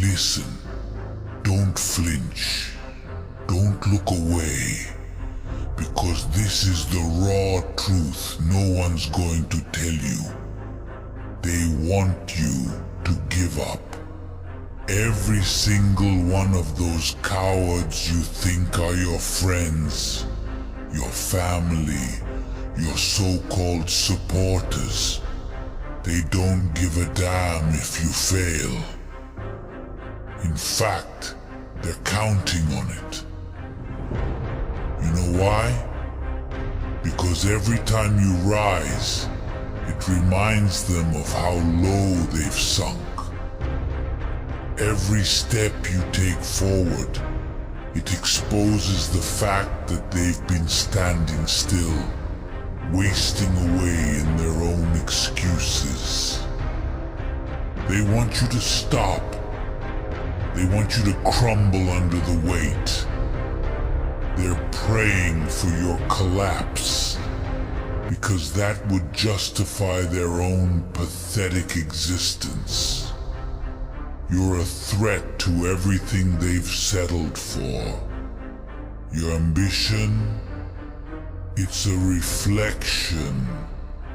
Listen, don't flinch, don't look away, because this is the raw truth no one's going to tell you. They want you to give up. Every single one of those cowards you think are your friends, your family, your so-called supporters, they don't give a damn if you fail. In fact, they're counting on it. You know why? Because every time you rise, it reminds them of how low they've sunk. Every step you take forward, it exposes the fact that they've been standing still, wasting away in their own excuses. They want you to stop. They want you to crumble under the weight. They're praying for your collapse, because that would justify their own pathetic existence. You're a threat to everything they've settled for. Your ambition, it's a reflection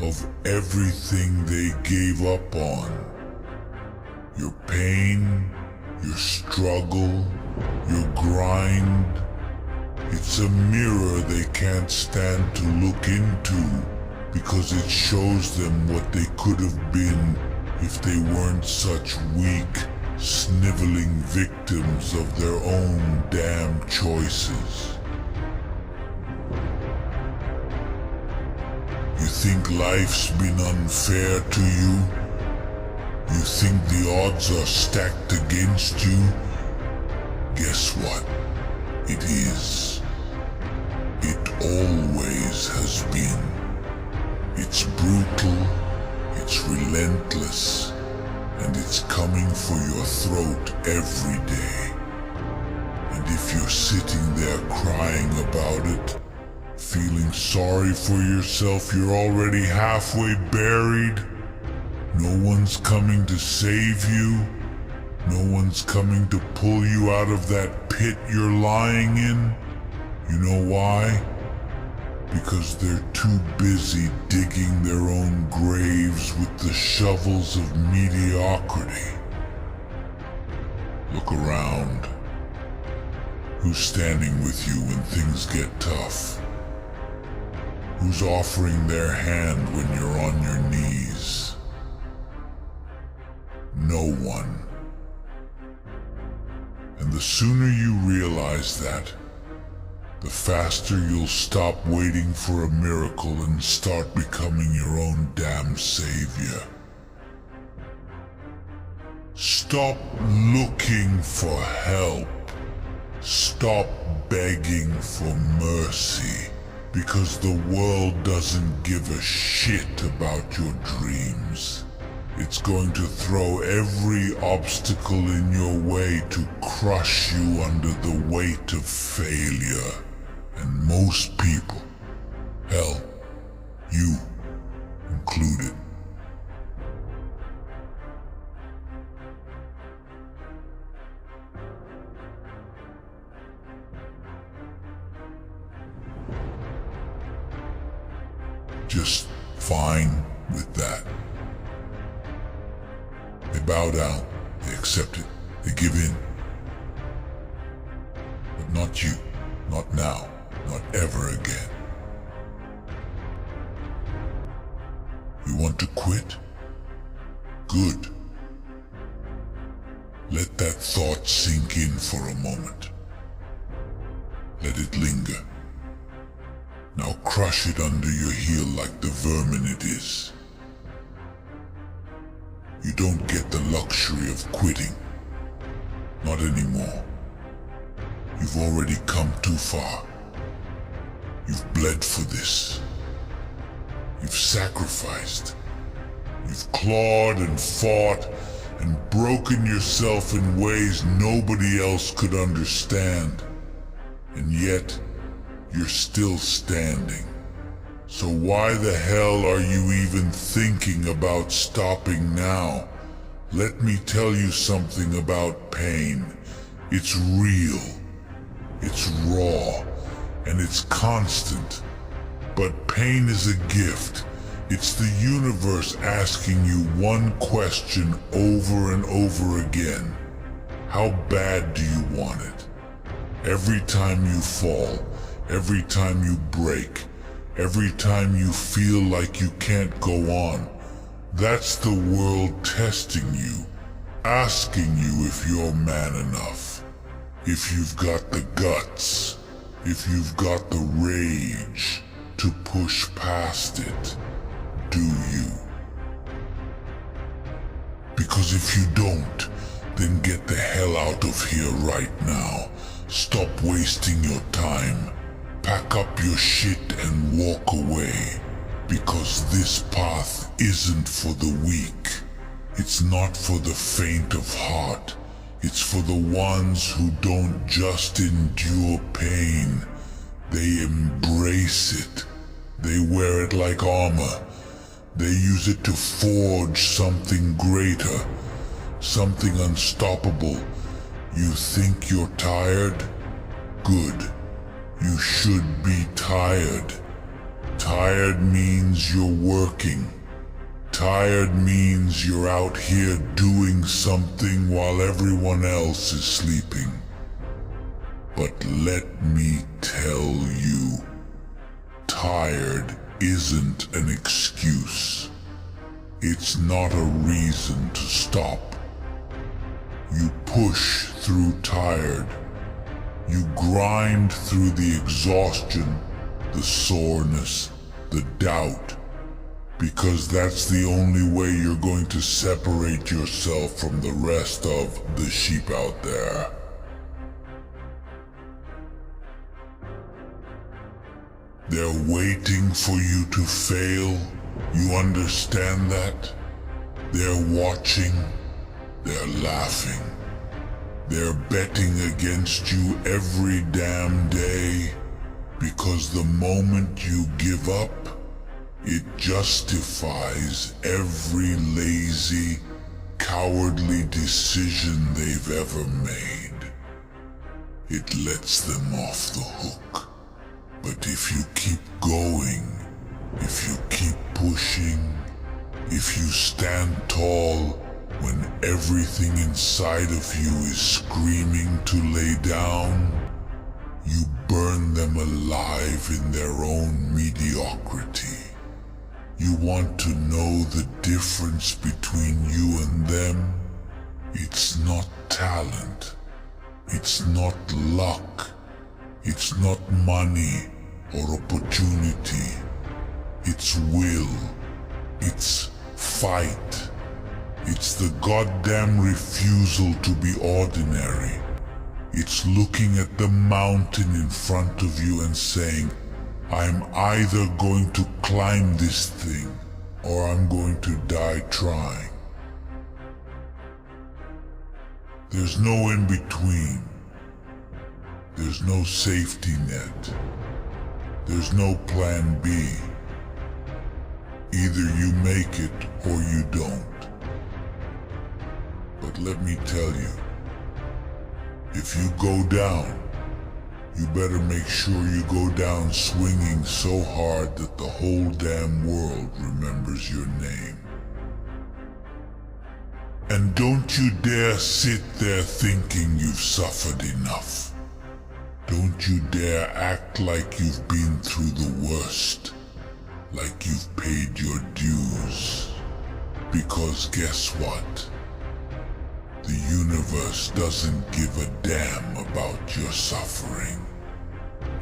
of everything they gave up on. Your pain, your struggle, your grind, it's a mirror they can't stand to look into, because it shows them what they could have been if they weren't such weak, sniveling victims of their own damn choices. You think life's been unfair to you? You think the odds are stacked against you? Guess what? It is. It always has been. It's brutal, it's relentless, and it's coming for your throat every day. And if you're sitting there crying about it, feeling sorry for yourself, you're already halfway buried. No one's coming to save you. No one's coming to pull you out of that pit you're lying in. You know why? Because they're too busy digging their own graves with the shovels of mediocrity. Look around. Who's standing with you when things get tough? Who's offering their hand when you're on your knees? No one. And the sooner you realize that, the faster you'll stop waiting for a miracle and start becoming your own damn savior. Stop looking for help. Stop begging for mercy, because the world doesn't give a shit about your dreams. It's going to throw every obstacle in your way to crush you under the weight of failure. And most people, hell, you included. Just fine with that. They bow down, they accept it, they give in. But not you, not now, not ever again. You want to quit? Good. Let that thought sink in for a moment. Let it linger. Now crush it under your heel like the vermin it is. You don't get the luxury of quitting. Not anymore. You've already come too far. You've bled for this. You've sacrificed. You've clawed and fought and broken yourself in ways nobody else could understand. And yet, you're still standing. So why the hell are you even thinking about stopping now? Let me tell you something about pain. It's real, it's raw, and it's constant. But pain is a gift. It's the universe asking you one question over and over again. How bad do you want it? Every time you fall, every time you break, every time you feel like you can't go on, that's the world testing you, asking you if you're man enough, if you've got the guts, if you've got the rage to push past it. Do you? Because if you don't, then get the hell out of here right now. Stop wasting your time. Pack up your shit and walk away. Because this path isn't for the weak. It's not for the faint of heart. It's for the ones who don't just endure pain. They embrace it. They wear it like armor. They use it to forge something greater, something unstoppable. You think you're tired? Good. You should be tired. Tired means you're working. Tired means you're out here doing something while everyone else is sleeping. But let me tell you, tired isn't an excuse. It's not a reason to stop. You push through tired. You grind through the exhaustion, the soreness, the doubt, because that's the only way you're going to separate yourself from the rest of the sheep out there. They're waiting for you to fail. You understand that? They're watching. They're laughing. They're betting against you every damn day. Because the moment you give up, it justifies every lazy, cowardly decision they've ever made. It lets them off the hook. But if you keep going, if you keep pushing, if you stand tall when everything inside of you is screaming to lay down, you burn them alive in their own mediocrity. You want to know the difference between you and them? It's not talent. It's not luck. It's not money or opportunity. It's will. It's fight. It's the goddamn refusal to be ordinary. It's looking at the mountain in front of you and saying, I'm either going to climb this thing or I'm going to die trying. There's no in between. There's no safety net. There's no plan B. Either you make it or you don't. But let me tell you, if you go down, you better make sure you go down swinging so hard that the whole damn world remembers your name. And don't you dare sit there thinking you've suffered enough. Don't you dare act like you've been through the worst, like you've paid your dues. Because guess what? The universe doesn't give a damn about your suffering.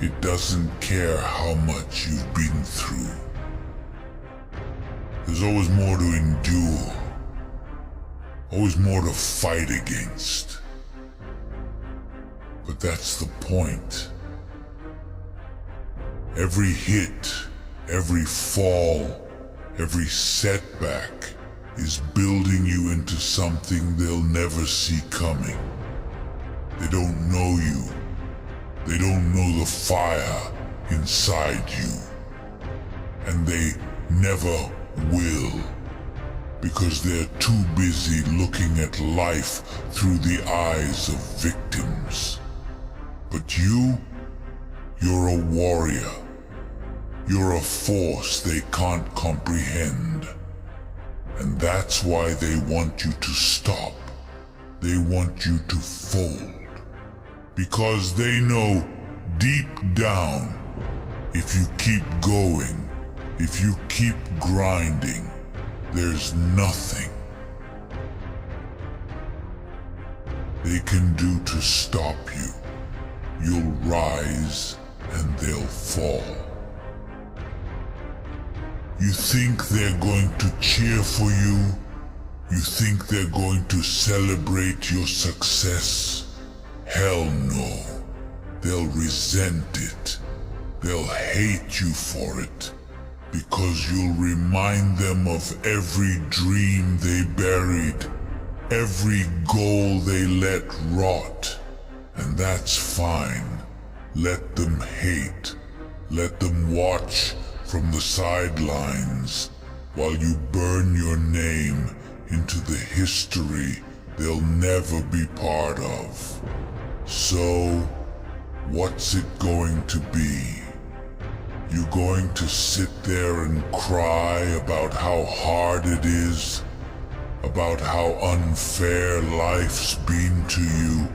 It doesn't care how much you've been through. There's always more to endure. Always more to fight against. But that's the point. Every hit, every fall, every setback is building you into something they'll never see coming. They don't know you. They don't know the fire inside you. And they never will. because they're too busy looking at life through the eyes of victims. But you're a warrior. You're a force they can't comprehend. And that's why they want you to stop. They want you to fold. Because they know deep down, if you keep going, if you keep grinding, there's nothing they can do to stop you. You'll rise and they'll fall. You think they're going to cheer for you? You think they're going to celebrate your success? Hell no. They'll resent it. They'll hate you for it. Because you'll remind them of every dream they buried, every goal they let rot. And that's fine. Let them hate. Let them watch from the sidelines while you burn your name into the history they'll never be part of. So, what's it going to be? You going to sit there and cry about how hard it is? About how unfair life's been to you?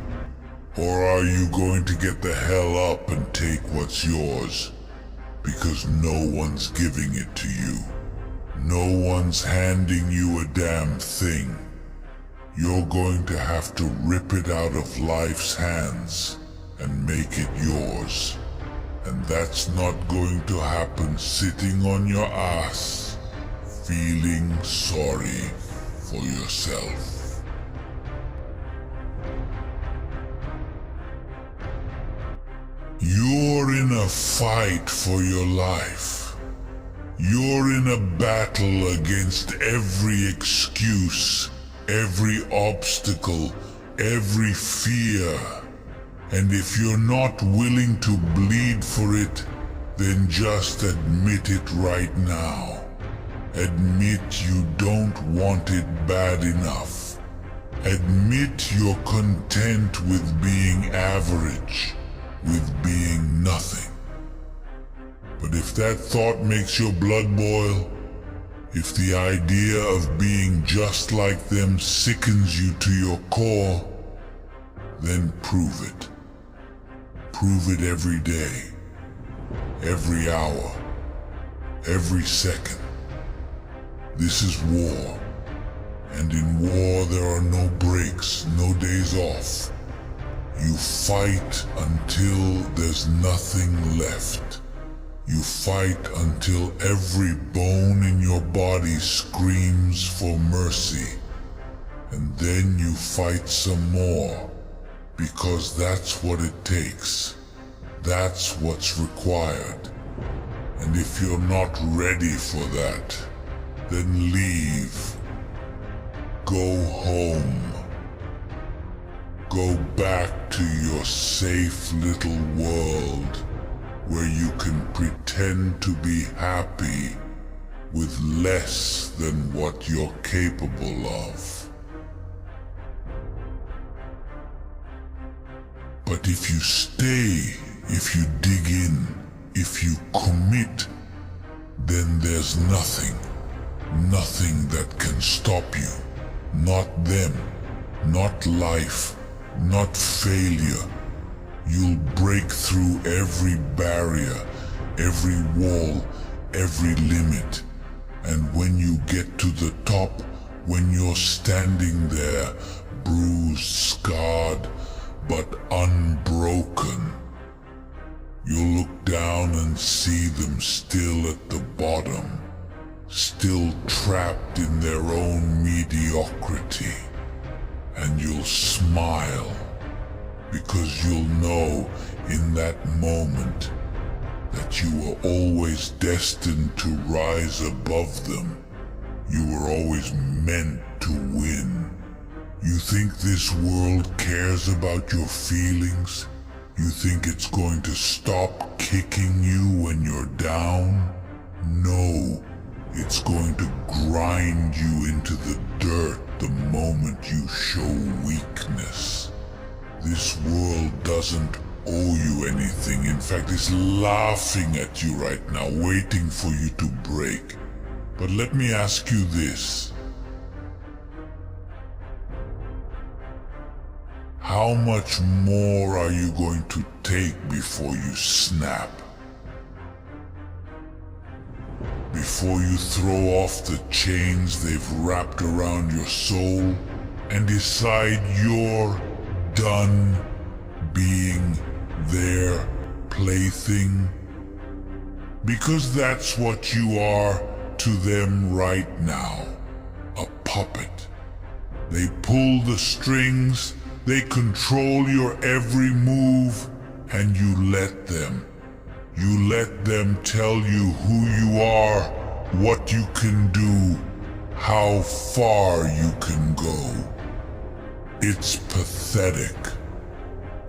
Or are you going to get the hell up and take what's yours? Because no one's giving it to you. No one's handing you a damn thing. You're going to have to rip it out of life's hands and make it yours. And that's not going to happen sitting on your ass, feeling sorry for yourself. You're in a fight for your life. You're in a battle against every excuse, every obstacle, every fear. And if you're not willing to bleed for it, then just admit it right now. Admit you don't want it bad enough. Admit you're content with being average, with being nothing. But if that thought makes your blood boil, if the idea of being just like them sickens you to your core, then prove it. Prove it every day, every hour, every second. This is war, and in war there are no breaks, no days off. You fight until there's nothing left. You fight until every bone in your body screams for mercy. And then you fight some more, because that's what it takes. That's what's required. And if you're not ready for that, then leave. Go home. Go back to your safe little world where you can pretend to be happy with less than what you're capable of. But if you stay, if you dig in, if you commit, then there's nothing that can stop you. Not them, not life, not failure. You'll break through every barrier, every wall, every limit. And when you get to the top, when you're standing there, bruised, scarred, but unbroken, you'll look down and see them still at the bottom, still trapped in their own mediocrity. And you'll smile, because you'll know in that moment that you were always destined to rise above them. You were always meant to win. You think this world cares about your feelings? You think it's going to stop kicking you when you're down? No, It's going to grind you into the dirt the moment you show weakness. This world doesn't owe you anything. In fact, it's laughing at you right now, waiting for you to break. But let me ask you this. How much more are you going to take before you snap? Before you throw off the chains they've wrapped around your soul and decide you're done being their plaything? Because that's what you are to them right now, a puppet. They pull the strings, they control your every move, and you let them. You let them tell you who you are, what you can do, how far you can go. It's pathetic.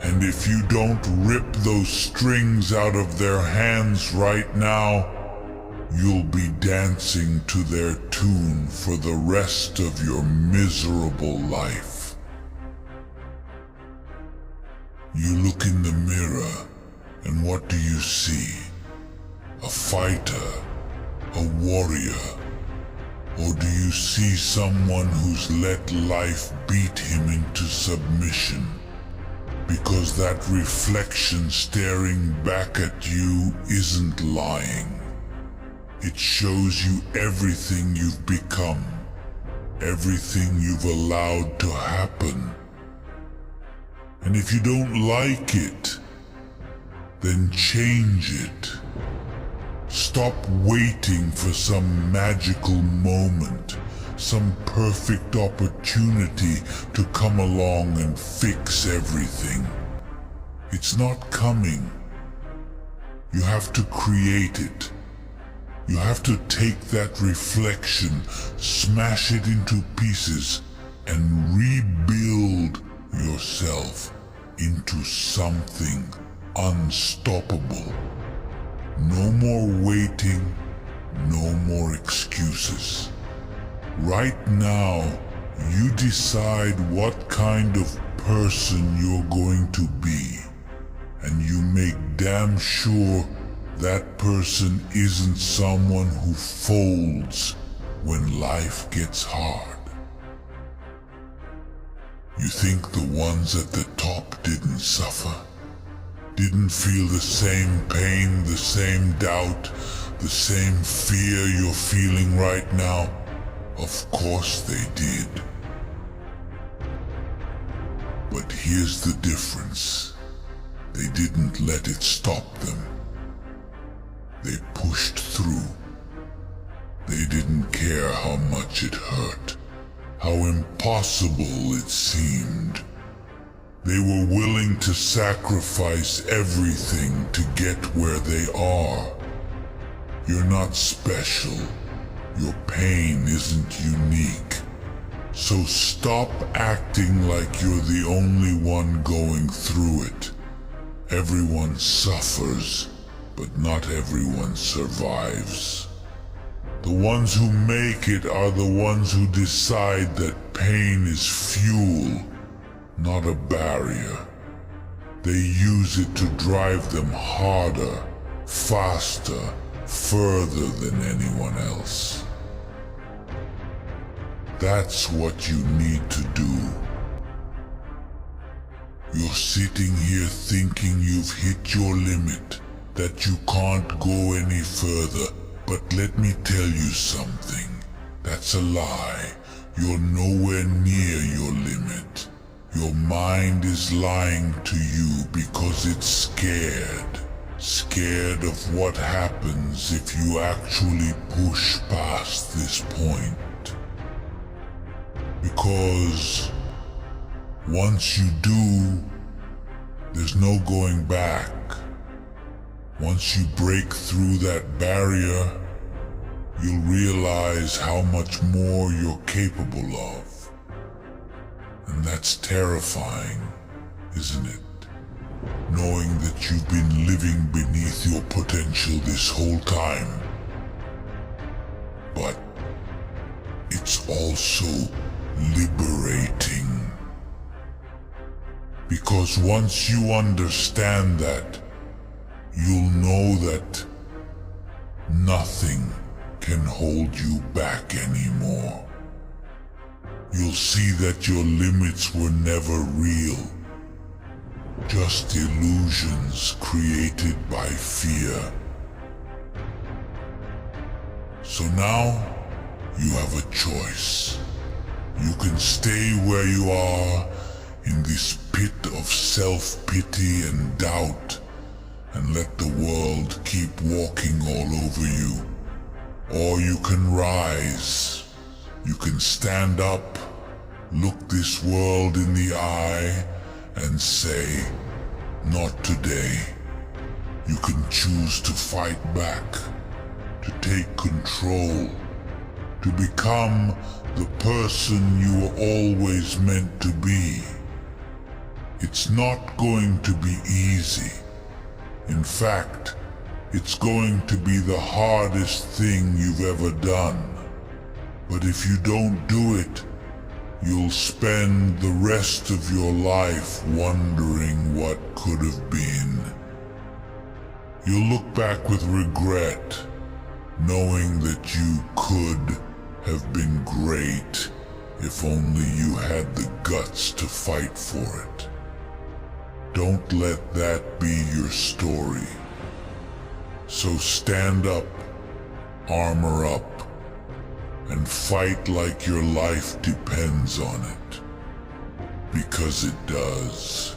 And if you don't rip those strings out of their hands right now, you'll be dancing to their tune for the rest of your miserable life. You look in the mirror, and what do you see? A fighter, a warrior, or do you see someone who's let life beat him into submission? Because that reflection staring back at you isn't lying. It shows you everything you've become, everything you've allowed to happen. And if you don't like it, then change it. Stop waiting for some magical moment, some perfect opportunity to come along and fix everything. It's not coming. You have to create it. You have to take that reflection, smash it into pieces, and rebuild yourself into something unstoppable. No more waiting, no more excuses. Right now, you decide what kind of person you're going to be, and you make damn sure that person isn't someone who folds when life gets hard. You think the ones at the top didn't suffer? Didn't feel the same pain, the same doubt, the same fear you're feeling right now? Of course they did. But here's the difference. They didn't let it stop them. They pushed through. They didn't care how much it hurt, how impossible it seemed. They were willing to sacrifice everything to get where they are. You're not special. Your pain isn't unique. So stop acting like you're the only one going through it. Everyone suffers, but not everyone survives. The ones who make it are the ones who decide that pain is fuel, not a barrier. They use it to drive them harder, faster, further than anyone else. That's what you need to do. You're sitting here thinking you've hit your limit, that you can't go any further, but let me tell you something. That's a lie. You're nowhere near your limit. Your mind is lying to you because it's scared. Scared of what happens if you actually push past this point. Because once you do, there's no going back. Once you break through that barrier, you'll realize how much more you're capable of. And that's terrifying, isn't it? Knowing that you've been living beneath your potential this whole time. also liberating. Because once you understand that, you'll know that nothing can hold you back anymore. You'll see that your limits were never real, just illusions created by fear. So now, you have a choice. You can stay where you are in this pit of self-pity and doubt and let the world keep walking all over you. Or you can rise. You can stand up, look this world in the eye and say, not today. You can choose to fight back, to take control, to become the person you were always meant to be. It's not going to be easy. In fact, it's going to be the hardest thing you've ever done. But if you don't do it, you'll spend the rest of your life wondering what could have been. You'll look back with regret, knowing that you could have been great if only you had the guts to fight for it. Don't let that be your story. So stand up, armor up, and fight like your life depends on it. Because it does.